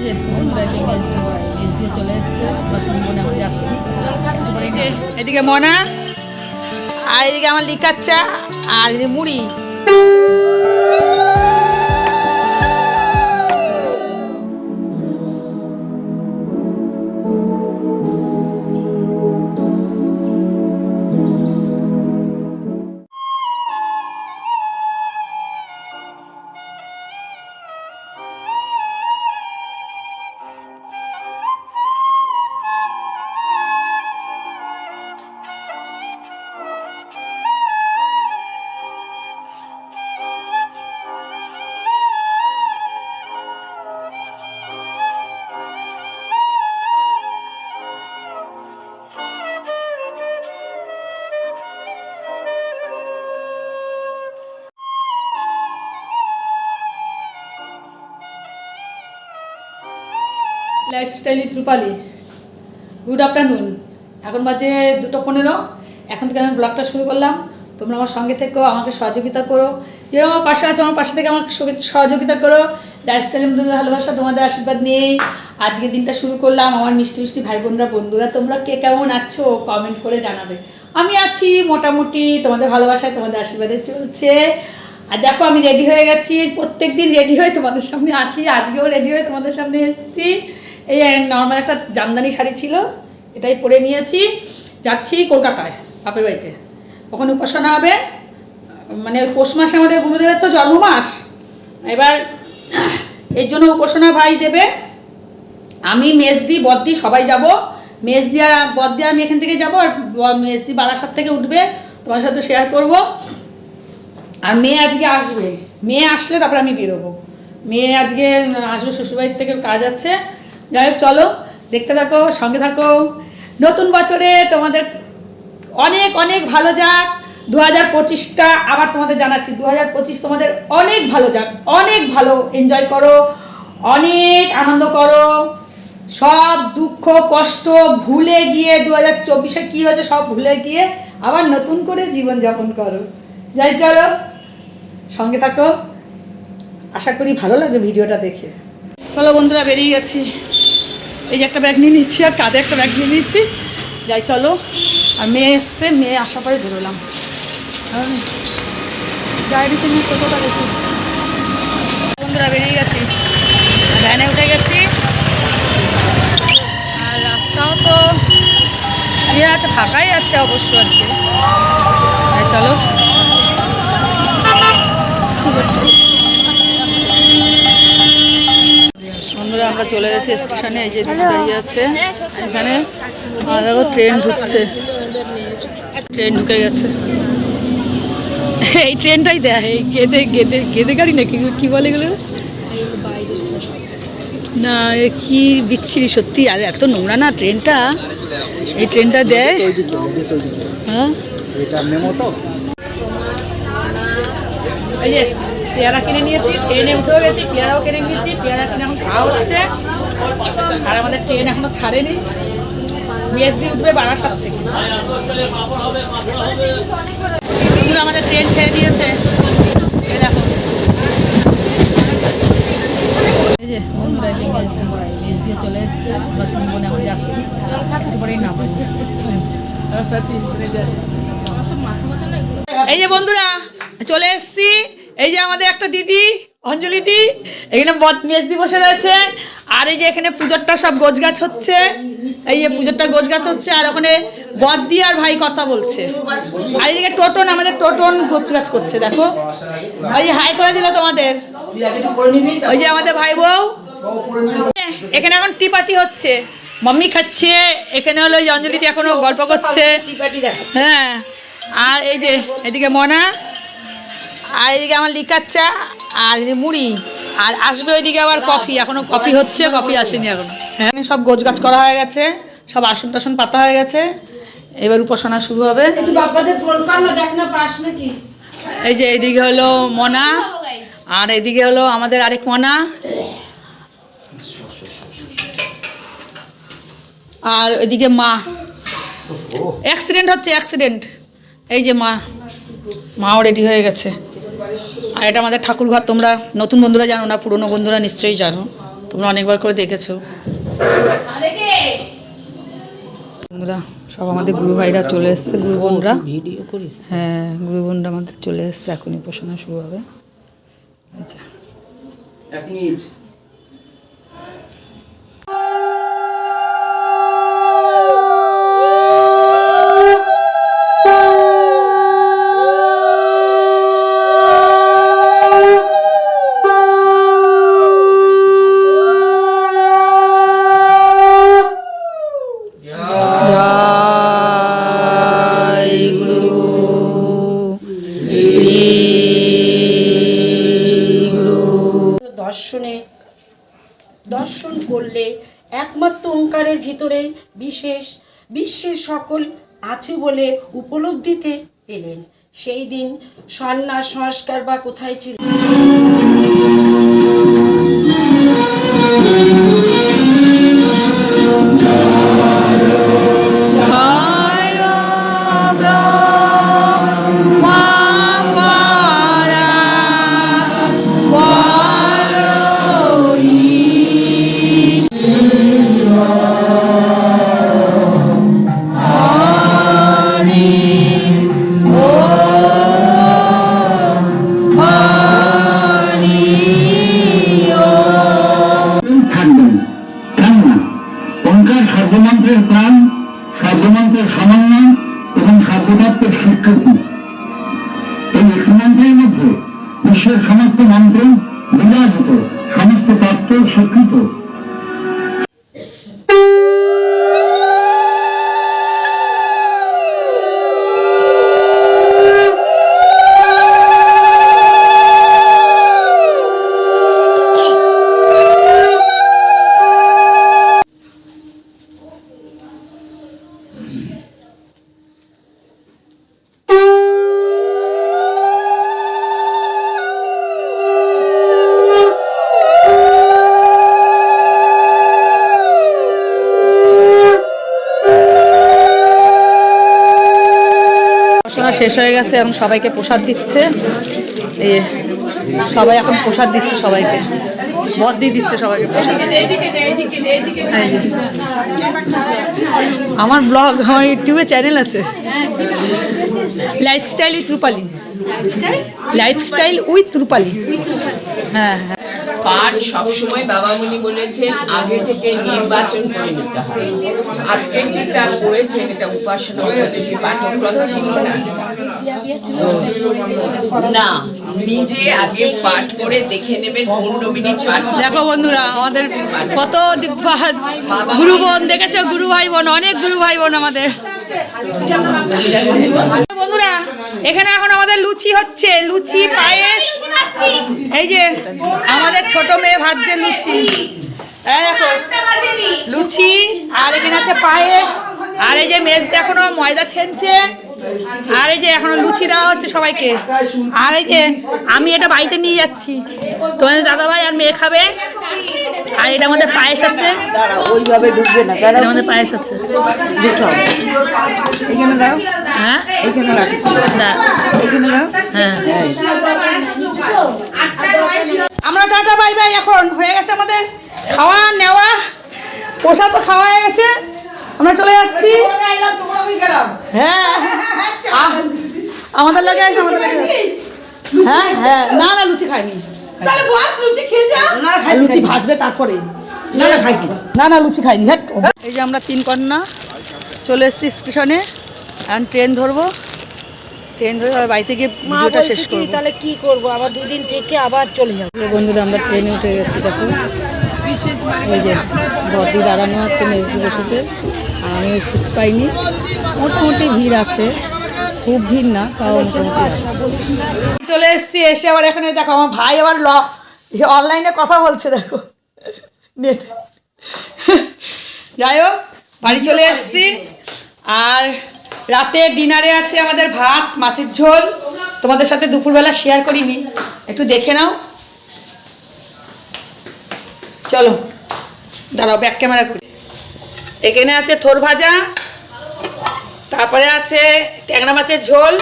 এই যে বন্ধুরা যে মেজ দিয়ে চলে এসছে মনে আমরা যাচ্ছি। এই যে এদিকে মনা আর এদিকে আমার লিকাচ্চা আর এদিকে মুড়ি। Lifestyle with Rupali, good afternoon. এখন বাজে 2:15। এখন থেকে আমি ব্লগটা শুরু করলাম। তোমরা আমার সঙ্গে থেকো, আমাকে সহযোগিতা করো। যেরকম আমার পাশে আছো আমার পাশে থেকে আমাকে সহযোগিতা করো। লাইফস্টাইলের মধ্যে ভালোবাসা, তোমাদের আশীর্বাদ নিয়েই আজকে দিনটা শুরু করলাম। আমার মিষ্টি মিষ্টি ভাই বোনরা, বন্ধুরা, তোমরা কে কেমন আছো কমেন্ট করে জানাবে। আমি আছি মোটামুটি, তোমাদের ভালোবাসায় তোমাদের আশীর্বাদে চলছে। আর দেখো আমি রেডি হয়ে গেছি, প্রত্যেক দিন রেডি হয়ে তোমাদের সামনে আসি, আজকেও রেডি হয়ে তোমাদের সামনে এসেছি। এই নর্মাল একটা জামদানি শাড়ি ছিল, এটাই পরে নিয়েছি। যাচ্ছি কলকাতায় বাপের বাড়িতে, ওখানে উপাসনা হবে। মানে পৌষ মাসে আমাদের গুরুদেবের তো জন্ম মাস, এবার এর জন্য উপাসনা ভাই দেবে। আমি মেজদি বদ্দি সবাই যাব। মেজদি আর বদ্দি আমি এখান থেকে যাবো, আর মেজদি বারাসাত থেকে উঠবে, তোমার সাথে শেয়ার করব। আর মেয়ে আজকে আসবে, মেয়ে আসলে তারপর আমি বেরোবো। মেয়ে আজকে আসবে, শ্বশুরবাড়ির থেকে কাজ আছে। যাই হোক, চলো দেখতে থাকো, সঙ্গে থাকো। নতুন বছরে তোমাদের অনেক অনেক ভালো যাক। 2025টা আবার তোমাদের জানাচ্ছি, 2025 তোমাদের অনেক ভালো যাক, অনেক ভালো এনজয় করো, অনেক আনন্দ করো, সব দুঃখ কষ্ট ভুলে গিয়ে 2024-এ কী হয়েছে সব ভুলে গিয়ে আবার নতুন করে জীবনযাপন করো। যাই, চলো সঙ্গে থাকো, আশা করি ভালো লাগে ভিডিওটা দেখে। চলো বন্ধুরা, বেরিয়ে গেছি। এই যে একটা ব্যাগ নিয়ে নিচ্ছি আর কাঁধে একটা ব্যাগ নিয়ে নিচ্ছি। যাই চলো। আর মেয়ে এসছে, মেয়ে আসার পরে বেরোলাম। ডায়েরিতে নিয়ে কতটা গেছি। বন্ধুরা বেরিয়ে গেছি, ভ্যানে উঠে গেছি। আর রাস্তাও তো ইয়ে আছে, ফাঁকাই আছে অবশ্য আজকে। চলো, ঠিক আছে বন্ধুরা, আমরা চলে গেছি স্টেশনে। এই যে দাঁড়িয়ে আছে এখানে, দেখো ট্রেন ঢুকছে, ট্রেন ঢুকে গেছে। এই ট্রেনটাই দেয়, এই গেদে গেদে গেদে গাড়ি নাকি কি বলে এগুলো না, কি বিচ্ছিরি সত্যি। আর এত নোংরা না ট্রেনটা, এই ট্রেনটা দেয়। হ্যাঁ, এই যে পেয়ারা কিনে নিয়েছি, ট্রেনে উঠেও গেছি, পেয়ারাও কিনে নিয়েছি। পেয়ারা কিনে এখন খাওয়া হচ্ছে। আর আমাদের ট্রেন এখনো ছাড়েনি, মেজদি উঠবে বারাসাত থেকে। আমাদের ট্রেন ছেড়ে দিয়েছে, দেখো। এই যে বন্ধুরা যে মেজ দিয়ে চলে এসছে, আমরা 3 বোন এখন যাচ্ছি, একটু পরেই নামবো। এই যে বন্ধুরা চলে এসছি। এই যে আমাদের একটা দিদি, অঞ্জলি দি, এখানে মেজদি বসে রয়েছে। আর এই যে এখানে পুজোরটা সব গোছগাছ হচ্ছে, এই যে পুজোরটা গোছগাছ হচ্ছে। আর ওখানে বদ্দি আর ভাই কথা বলছে। আর এইদিকে টোটন, আমাদের টোটন গোছগাছ করছে, দেখো। ওই যে হাই করে দিল তোমাদের, ওই যে আমাদের ভাই বউ। এখানে এখন টি পার্টি হচ্ছে, মাম্মি খাচ্ছে। এখানে হলো ওই অঞ্জলিতে এখনো গল্প করছে। হ্যাঁ, আর এই যে এদিকে মনা, আর এদিকে আমার লিকাচ্চা, আর এদিকে মুড়ি। আর আসবে ওইদিকে আবার কফি, এখনো কফি হচ্ছে, কফি আসেনি এখন। হ্যাঁ, সব গোছগাছ করা হয়ে গেছে, সব আসন টাসন পাতা হয়ে গেছে। এবার উপাসনা শুরু হবে। এই যে এইদিকে হলো মনা, আর এদিকে হলো আমাদের আরেক মনা। আর ওইদিকে মা, অ্যাক্সিডেন্ট হচ্ছে, অ্যাক্সিডেন্ট। এই যে মাও রেডি হয়ে গেছে। আর এটা আমাদের ঠাকুর ঘর। তোমরা নতুন বন্ধুরা জানো না, পুরনো বন্ধুরা নিশ্চয়ই জানো। তোমরা অনেকবার করে দেখেছো। বন্ধুরা সব আমাদের গুরু ভাইরা চলে এসছে, গুরু বোনরা ভিডিও করিস। হ্যাঁ, গুরু বোনরা আমাদের চলে এসছে, এখনই উপাসনা শুরু হবে। আচ্ছা 1 মিনিট। দর্শন করলে একমাত্র ওঙ্কারের ভিতরে বিশ্বের সকল আছে বলে উপলব্ধিতে পেলেন। সেই দিন সন্ন্যাস সংস্কার বা কোথায় ছিল। সর্বমন্ত্রের প্রাণ, সর্বমন্ত্রের সমন্বয় এবং সর্বতত্ত্বের স্বীকৃতি। এই একটি মন্ত্রের মধ্যে বিশ্বের সমস্ত মন্ত্র বিরাজিত, সমস্ত তত্ত্ব স্বীকৃত। শেষ হয়ে গেছে এবং সবাইকে প্রসাদ দিচ্ছে। এই সবাই এখন প্রসাদ দিচ্ছে, সবাইকে বদ্দি দিচ্ছে সবাইকে প্রসাদ। আমার ব্লগ, আমার ইউটিউবে চ্যানেল আছে, lifestyle with Rupali, lifestyle with Rupali. হ্যাঁ হ্যাঁ, পাঠ সবসময় বাবামণি বলেছেন আগে থেকে নির্বাচন করে নিতে হয়। আজকে যেটা করেছেন এটা উপাসনা উপযোগী পাঠক্রম ছিল না, নিজে আগে পাঠ করে দেখে নেবেন 15 মিনিট পাঠ। দেখো বন্ধুরা আমাদের কত গুরু বোন দেখেছো, গুরু ভাই বোন, অনেক গুরু ভাই বোন আমাদের। বন্ধুরা এখানে এখন আমাদের লুচি হচ্ছে, লুচি পায়েস। এই যে আমাদের ছোট মেয়ে ভাজছে লুচি, দেখো লুচি, আর এখানে আছে পায়েস, আর এই যে মেজদা এখনো ময়দা ছেনছে, আর এই যে এখনো লুচি দেওয়া হচ্ছে সবাইকে। আর এই যে আমি এটা বাড়িতে নিয়ে যাচ্ছি, তোমাদের দাদা ভাই আর মেয়ে খাবে। আর এটা আমাদের পায়েস আছে, ওইভাবে ঢুকবে না, এটা আমাদের পায়েস আছে। এখানে দাও, হ্যাঁ এখানে রাখো, এখানে দাও। হ্যাঁ আমরা টাটা বাই বাই। এখন হয়ে গেছে আমাদের খাওয়া নেওয়া, প্রসাদ তো খাওয়া হয়ে গেছে, আমরা চলে যাচ্ছি। হ্যাঁ আমাদের লাগে আছে, আমাদের লাগে। হ্যাঁ হ্যাঁ, না না লুচি খাইনি, লুচি ভাজবে তারপরে। না না লুচি খাইনি। হ্যাঁ, এই যে আমরা 3 কন্যা চলে এসেছি স্টেশনে, এখন ট্রেন ধরবো, ট্রেন ধরে বাড়িতে গিয়ে ভিডিওটা শেষ করবো। তাহলে কি করবো, আবার 2 দিন থেকে আবার চলে যাবো। বন্ধুরা আমরা ট্রেনে উঠে গেছি, দেখো এই যে বদ্দি দাঁড়ানো আছে, মেজদি বসেছে, আর আমি ওই সিট পাইনি। মোটামুটি ভিড় আছে, খুব ভিড় না, তাও মোটামুটি আছে। চলে এসেছি, এসে আবার এখানে দেখো আমার ভাই আবার অনলাইনে কথা বলছে, দেখো নেট। যাই হোক বাড়ি চলে এসেছি, আর রাতে ডিনারে আছে আমাদের ভাত, মাছের ঝোল। তোমাদের সাথে দুপুরবেলা শেয়ার করিনি, একটু দেখে নাও। চলো দাঁড়াও, ব্যাক ক্যামেরা করি। এখানে আছে থোর ভাজা, তারপরে আছে ট্যাংরা মাছের ঝোল,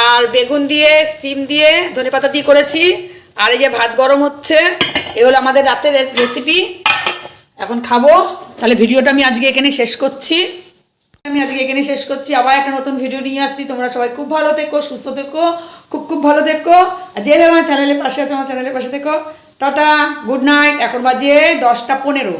আর বেগুন দিয়ে, সিম দিয়ে, ধনেপাতা দিয়ে করেছি। আর এই যে ভাত গরম হচ্ছে, এ হলো আমাদের রাতের রেসিপি, এখন খাবো। তাহলে ভিডিওটা আমি আজকে এখানে শেষ করছি। আবার একটা নতুন ভিডিও নিয়ে আসছি। তোমরা সবাই খুব ভালো থেকো, সুস্থ থেকো, খুব খুব ভালো থেকো। আর যে আমার চ্যানেলের পাশে আছে আমার চ্যানেলের পাশে থেকো। Tata, good night. এখন বাজে 10টা 15।